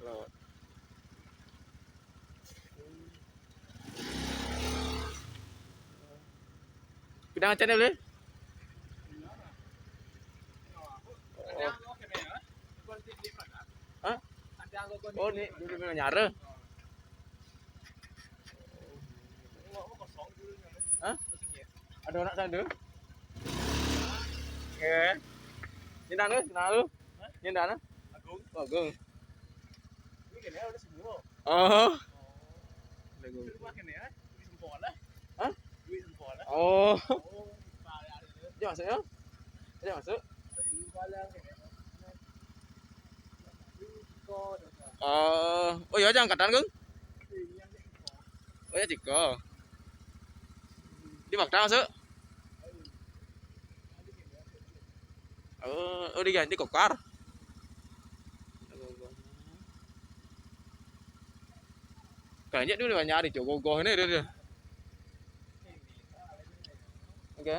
Lewat. Pindah channel boleh? Hah? Oh, ini dulu nyara. Hah? Ada anak sana? Oke. Nyindan lu, nyindan lu. Nyindan lu. Agung. Agung. Ini kan ya udah semua. Oh. Agung. Hah? Oh. Dia masuk ya? Dia masuk. Oh iya jangan angkatan Gung. Oh ya Ciko. Di Makta masuk. Oh diganti kokar. Kayaknya dulu nyari gogoh ini dia. Oke.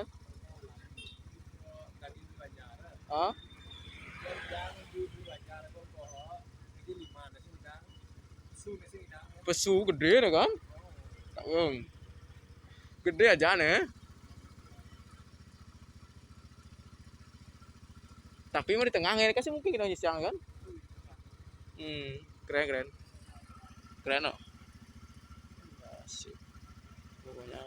Oh. Pesu gede deh kan? Tak Bung. Gede aja nih. Tapi mau di tengah ini kasih mungkin kita nyisiang kan? Keren keren. Keren loh. Asik. Pokoknya